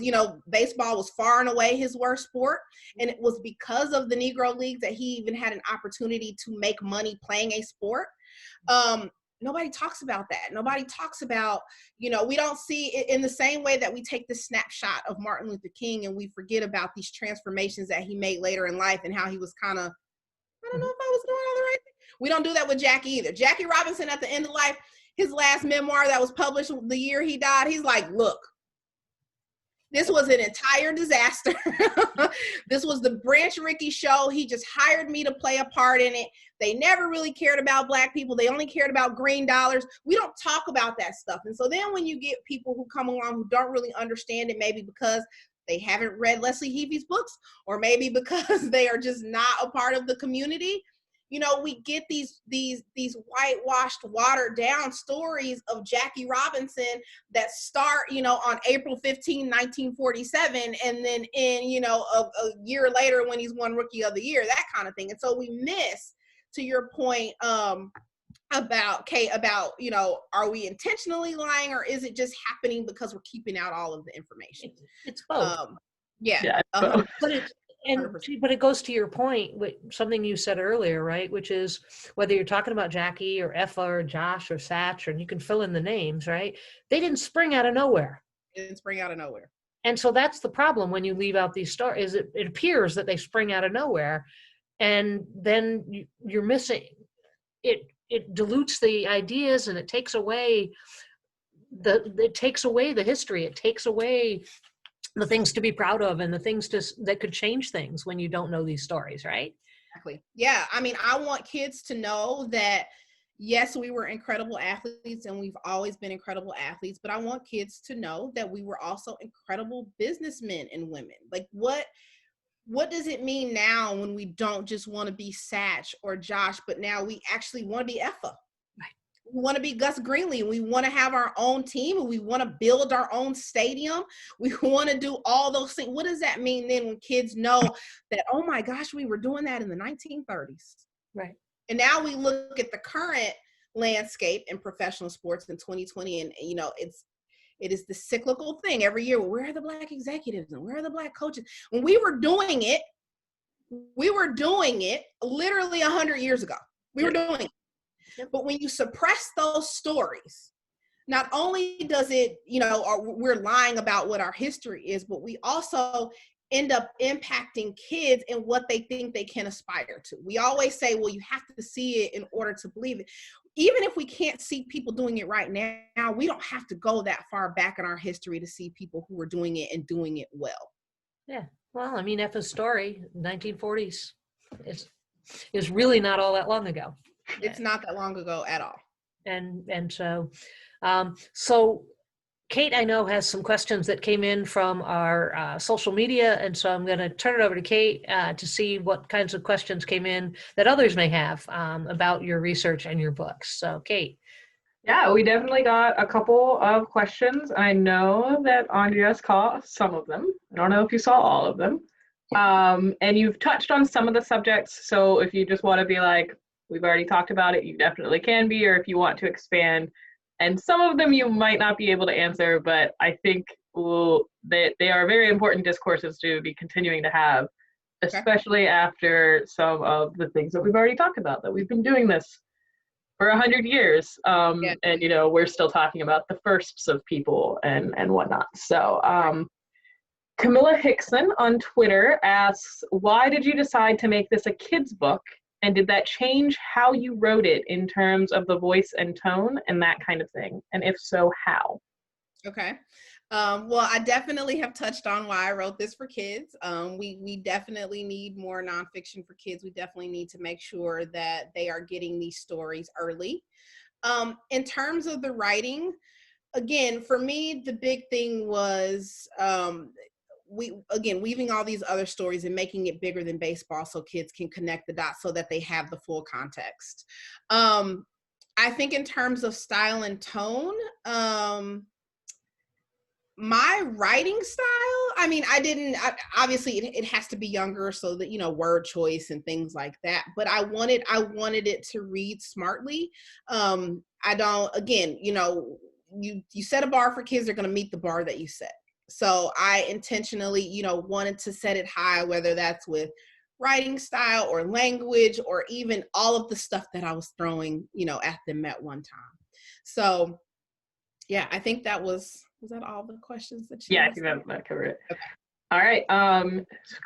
baseball was far and away his worst sport. And it was because of the Negro Leagues that he even had an opportunity to make money playing a sport. Nobody talks about that. Nobody talks about, we don't see it in the same way that we take the snapshot of Martin Luther King and we forget about these transformations that he made later in life and how he was kind of, I don't know if I was doing all the right thing. We don't do that with Jackie either. Jackie Robinson at the end of life, his last memoir that was published the year he died, he's like, look, this was an entire disaster. This was the Branch Rickey show. He just hired me to play a part in it. They never really cared about Black people. They only cared about green dollars. We don't talk about that stuff. And so then when you get people who come along who don't really understand it, maybe because they haven't read Leslie Heaphy's books, or maybe because they are just not a part of the community, we get these whitewashed, watered down stories of Jackie Robinson that start, on April 15, 1947, and then in, a year later when he's won Rookie of the Year, that kind of thing. And so we miss, to your point, about Kate, about, are we intentionally lying, or is it just happening because we're keeping out all of the information? It's both. Yeah. But it goes to your point, something you said earlier, right? Which is whether you're talking about Jackie or Effa or Josh or Satch, and you can fill in the names, right? They didn't spring out of nowhere. And so that's the problem when you leave out these stories. It appears that they spring out of nowhere, and then you're missing it. It dilutes the ideas, and it takes away the history. It takes away the things to be proud of and the things that could change things when you don't know these stories, right? Exactly. Yeah. I mean, I want kids to know that, yes, we were incredible athletes and we've always been incredible athletes, but I want kids to know that we were also incredible businessmen and women. Like what does it mean now when we don't just want to be Satch or Josh, but now we actually want to be Effa? We want to be Gus Greenlee, and we want to have our own team, and we want to build our own stadium. We want to do all those things. What does that mean then when kids know that, oh my gosh, we were doing that in the 1930s? Right. And now we look at the current landscape in professional sports in 2020, and it is the cyclical thing every year. Well, where are the Black executives and where are the Black coaches? When we were doing it literally 100 years ago. We were doing it. But when you suppress those stories, not only does it, we're lying about what our history is, but we also end up impacting kids in what they think they can aspire to. We always say, well, you have to see it in order to believe it. Even if we can't see people doing it right now, we don't have to go that far back in our history to see people who are doing it and doing it well. Yeah. Well, I mean, Effa's story, 1940s, is really not all that long ago. It's not that long ago at all. And so Kate, I know, has some questions that came in from our social media, and so I'm going to turn it over to Kate to see what kinds of questions came in that others may have about your research and your books. So Kate. Yeah, we definitely got a couple of questions. I know that Andrea caught some of them. I don't know if you saw all of them. And you've touched on some of the subjects, so if you just want to be like, we've already talked about it, you definitely can be, or if you want to expand. And some of them you might not be able to answer, but I think they are very important discourses to be continuing to have, especially after some of the things that we've already talked about, that we've been doing this for 100 years. Yeah. And, you know, we're still talking about the firsts of people and whatnot. So Camilla Hickson on Twitter asks, why did you decide to make this a kid's book? And did that change how you wrote it in terms of the voice and tone and that kind of thing? And if so, how? Okay. Well, I definitely have touched on why I wrote this for kids. We definitely need more nonfiction for kids. We definitely need to make sure that they are getting these stories early. In terms of the writing, again, for me, the big thing was weaving all these other stories and making it bigger than baseball so kids can connect the dots so that they have the full context. I think in terms of style and tone, my writing style, I mean, obviously it has to be younger so that, you know, word choice and things like that, but I wanted it to read smartly. I don't, again, you know, you set a bar for kids, they're going to meet the bar that you set. So I intentionally, you know, wanted to set it high, whether that's with writing style or language or even all of the stuff that I was throwing, you know, at them at one time. So yeah, I think that was that all the questions that you asked? I think that covered it. Okay. All right.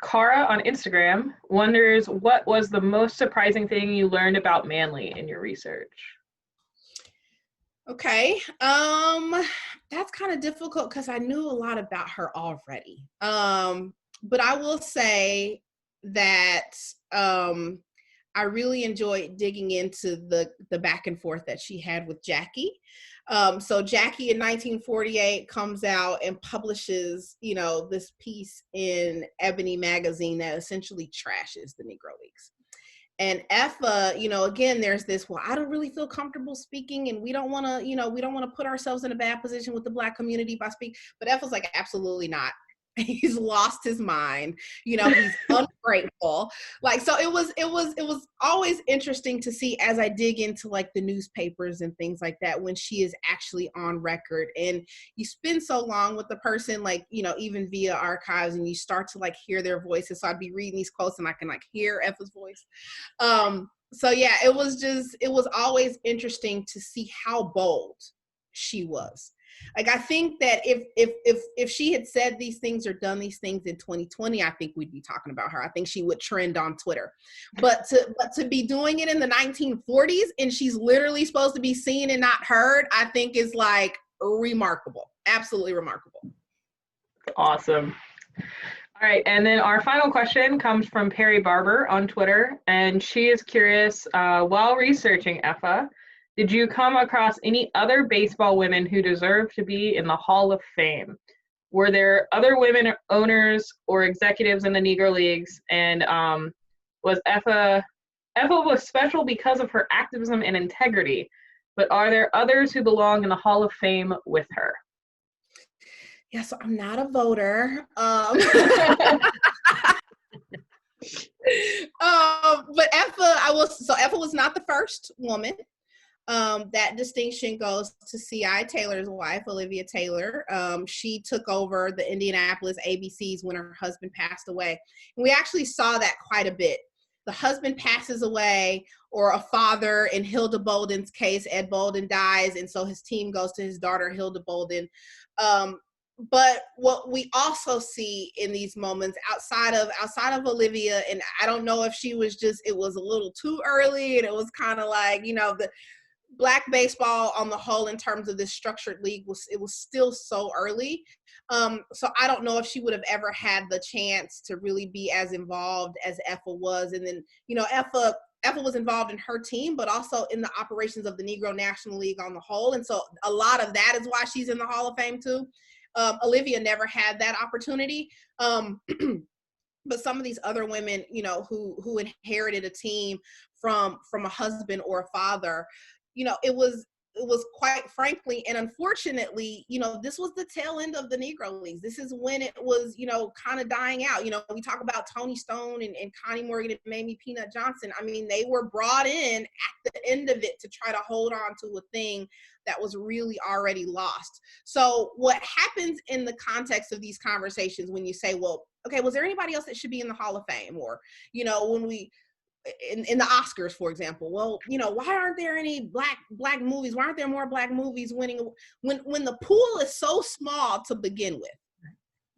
Cara on Instagram wonders, what was the most surprising thing you learned about Manly in your research? Okay. That's kind of difficult because I knew a lot about her already. But I will say that I really enjoyed digging into the back and forth that she had with Jackie. So Jackie in 1948 comes out and publishes, you know, this piece in Ebony magazine that essentially trashes the Negro Leagues. And Effa, you know, again, there's this, well, I don't really feel comfortable speaking and we don't want to, you know, we don't want to put ourselves in a bad position with the Black community by speaking. But Effa's like, absolutely not. He's lost his mind, you know, he's ungrateful. Like, so it was always interesting to see as I dig into like the newspapers and things like that, when she is actually on record and you spend so long with the person, like, you know, even via archives, and you start to like hear their voices. So I'd be reading these quotes and I can like hear Effa's voice. So yeah, it was always interesting to see how bold she was. Like, I think that if she had said these things or done these things in 2020, I think we'd be talking about her. I think she would trend on Twitter. But to be doing it in the 1940s and she's literally supposed to be seen and not heard, I think is like remarkable. Absolutely remarkable. Awesome. All right, and then our final question comes from Perry Barber on Twitter, and she is curious, while researching Effa, did you come across any other baseball women who deserve to be in the Hall of Fame? Were there other women owners or executives in the Negro Leagues? And was Effa was special because of her activism and integrity, but are there others who belong in the Hall of Fame with her? Yeah, so I'm not a voter. But Effa was not the first woman. That distinction goes to C.I. Taylor's wife, Olivia Taylor. She took over the Indianapolis ABCs when her husband passed away. And we actually saw that quite a bit. The husband passes away, or a father, in Hilda Bolden's case, Ed Bolden dies, and so his team goes to his daughter, Hilda Bolden. But what we also see in these moments outside of Olivia, and I don't know if she was just, it was a little too early, and it was kind of like, you know, the Black baseball on the whole in terms of this structured league was still so early. So I don't know if she would have ever had the chance to really be as involved as Effa was. And then, you know, Effa was involved in her team, but also in the operations of the Negro National League on the whole. And so a lot of that is why she's in the Hall of Fame too. Olivia never had that opportunity. But some of these other women, you know, who inherited a team from a husband or a father, you know, it was quite frankly, and unfortunately, you know, this was the tail end of the Negro Leagues. This is when it was, you know, kind of dying out. You know, we talk about Tony Stone and Connie Morgan and Mamie Peanut Johnson. I mean, they were brought in at the end of it to try to hold on to a thing that was really already lost. So what happens in the context of these conversations when you say, well, okay, was there anybody else that should be in the Hall of Fame? Or, you know, when we in the Oscars, for example, well, you know, why aren't there any black movies? Why aren't there more black movies winning when the pool is so small to begin with?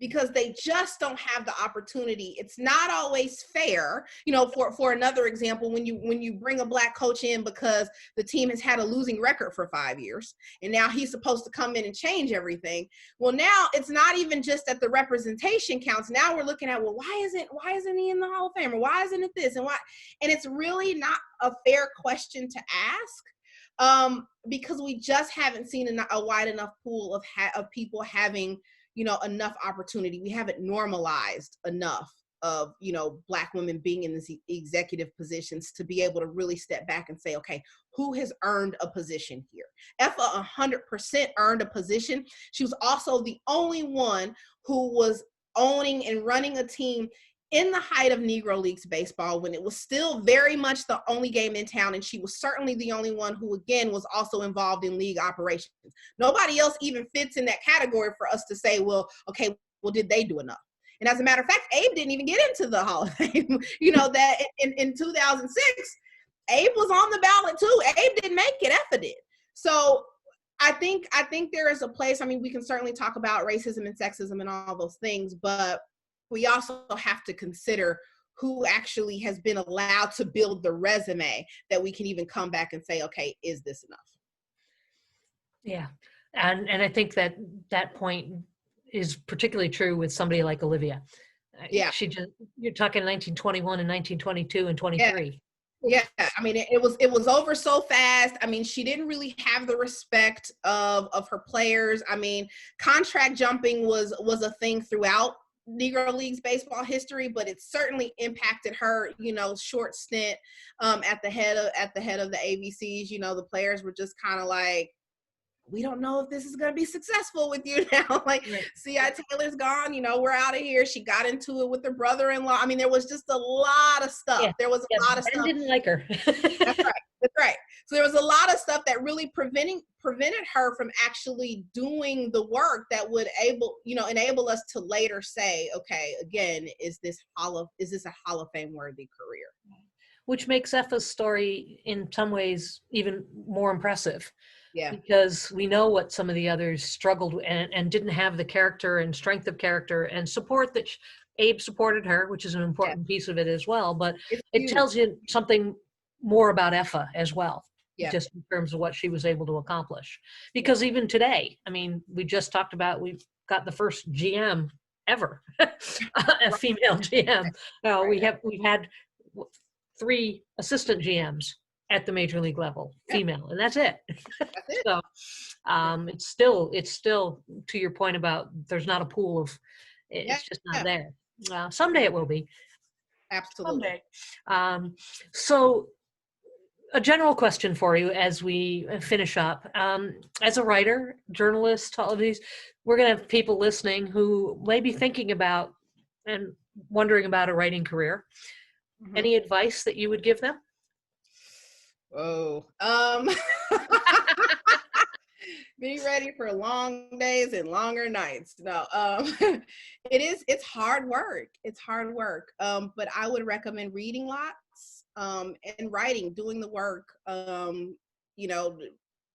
Because they just don't have the opportunity. It's not always fair. You know, for another example, when you bring a black coach in because the team has had a losing record for 5 years, and now he's supposed to come in and change everything. Well, now it's not even just that the representation counts. Now we're looking at, well, why isn't he in the Hall of Fame? Or why isn't it this? And why? And it's really not a fair question to ask, because we just haven't seen a wide enough pool of people having, you know, enough opportunity. We haven't normalized enough of, you know, Black women being in these executive positions to be able to really step back and say, okay, who has earned a position here? Effa 100% earned a position. She was also the only one who was owning and running a team in the height of Negro Leagues baseball, when it was still very much the only game in town, and she was certainly the only one who, again, was also involved in league operations. Nobody else even fits in that category for us to say, well, okay, well, did they do enough? And as a matter of fact, Abe didn't even get into the Hall of Fame. You know, that in 2006, Abe was on the ballot too. Abe didn't make it, Effa did. So I think there is a place. I mean, we can certainly talk about racism and sexism and all those things, but we also have to consider who actually has been allowed to build the resume that we can even come back and say, okay, is this enough? Yeah. And I think that point is particularly true with somebody like Olivia. Yeah. You're talking 1921 and 1922 and 23. Yeah. I mean, it was over so fast. I mean, she didn't really have the respect of her players. I mean, contract jumping was a thing throughout Negro Leagues baseball history, but it certainly impacted her, you know, short stint at the head of the ABCs. You know, the players were just kind of like, we don't know if this is going to be successful with you now. Like, right. C.I. Taylor's gone, you know, we're out of here. She got into it with her brother-in-law. I mean, there was just a lot of stuff. Yeah. There was a lot of stuff. I didn't like her. That's right. So there was a lot of stuff that really prevented her from actually doing the work that would enable us to later say, okay, again, is this a Hall of Fame worthy career? Which makes Effa's story in some ways even more impressive. Yeah. Because we know what some of the others struggled and didn't have the character and strength of character and support that Abe supported her, which is an important piece of it as well. But it tells you something more about Effa as well, just in terms of what she was able to accomplish. Because even today, I mean, we just talked about, we've got the first GM ever, a female GM. We've had 3 assistant GMs at the major league level, female, and that's it. So it's still to your point about there's not a pool of, it's just not there. Someday it will be. Absolutely. Someday. So a general question for you as we finish up. As a writer, journalist, all of these, we're going to have people listening who may be thinking about and wondering about a writing career. Mm-hmm. Any advice that you would give them? Oh, be ready for long days and longer nights. No, it's hard work. It's hard work. But I would recommend reading lots, and writing, doing the work, you know,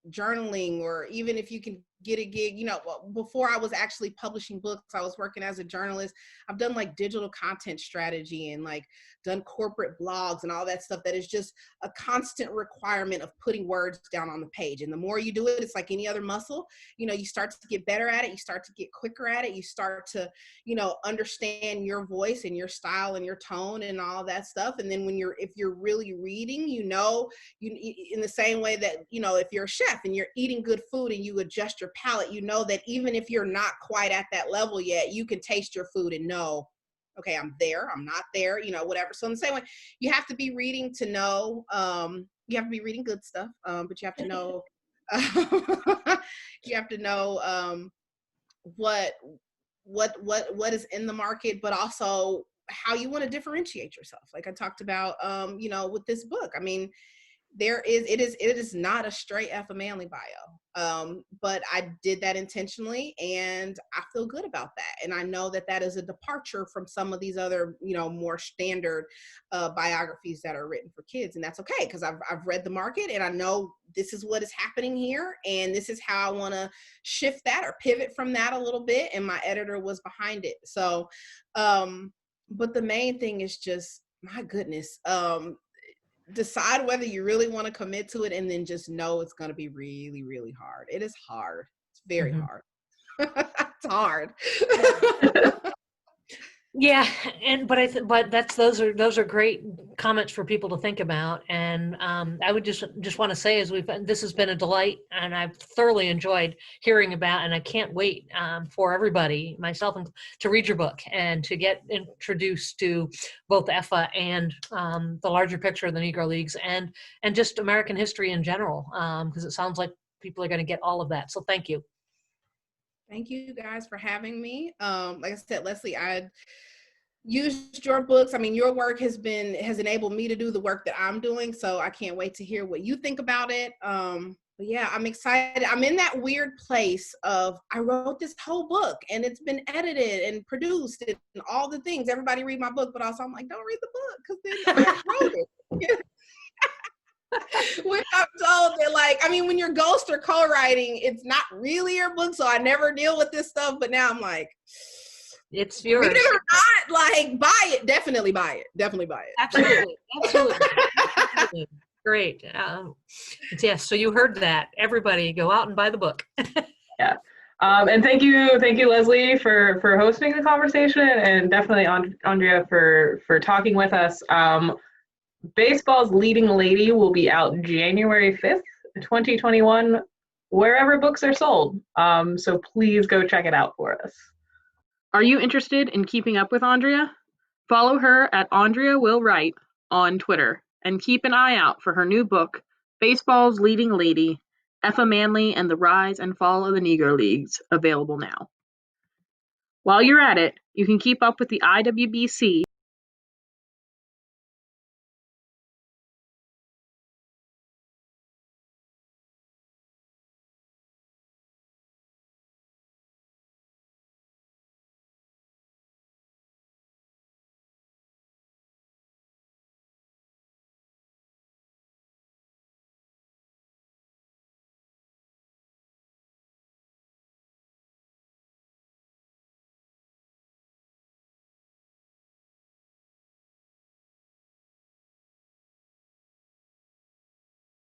journaling, or even if you can get a gig, you know, before I was actually publishing books, I was working as a journalist. I've done like digital content strategy and like done corporate blogs and all that stuff that is just a constant requirement of putting words down on the page. And the more you do it, it's like any other muscle, you know, you start to get better at it. You start to get quicker at it. You start to, you know, understand your voice and your style and your tone and all that stuff. And then if you're really reading, you know, in the same way that, you know, if you're a chef and you're eating good food and you adjust your palate, you know that even if you're not quite at that level yet, you can taste your food and know, okay, I'm there, I'm not there, you know, whatever. So in the same way, you have to be reading to know, you have to be reading good stuff, but you have to know, what is in the market, but also how you want to differentiate yourself. Like I talked about, you know, with this book, I mean, it is not a straight F a manly bio. But I did that intentionally, and I feel good about that. And I know that that is a departure from some of these other, more standard biographies that are written for kids. And that's okay, because I've read the market, and I know this is what is happening here, and this is how I want to shift that or pivot from that a little bit. And my editor was behind it. So, but the main thing is just, my goodness, decide whether you really want to commit to it, and then just know it's going to be really, really hard. It is hard. It's very hard. It's hard. Yeah, but those are great comments for people to think about. And I would just want to say, this has been a delight, and I've thoroughly enjoyed hearing about, and I can't wait for everybody, myself, to read your book and to get introduced to both EFA and the larger picture of the Negro Leagues and just American history in general, because it sounds like people are going to get all of that. So thank you. Thank you guys for having me. Like I said, Leslie, I used your books. I mean, your work has enabled me to do the work that I'm doing. So I can't wait to hear what you think about it. But yeah, I'm excited. I'm in that weird place of, I wrote this whole book and it's been edited and produced and all the things. Everybody read my book, but also I'm like, don't read the book, because then I wrote it. When I'm told that, when you're ghost or co-writing, it's not really your book, so I never deal with this stuff. But now I'm like, it's yours. Read it or not, buy it. Definitely buy it. Definitely buy it. Absolutely. Great. Yes. So you heard that. Everybody, go out and buy the book. Yeah. And thank you, Leslie, for hosting the conversation, and definitely Andrea for talking with us. Baseball's Leading Lady will be out January 5th, 2021, wherever books are sold. So please go check it out for us. Are you interested in keeping up with Andrea? Follow her at Andrea Will Write on Twitter, and keep an eye out for her new book, Baseball's Leading Lady, Effa Manley and the Rise and Fall of the Negro Leagues, available now. While you're at it, you can keep up with the IWBC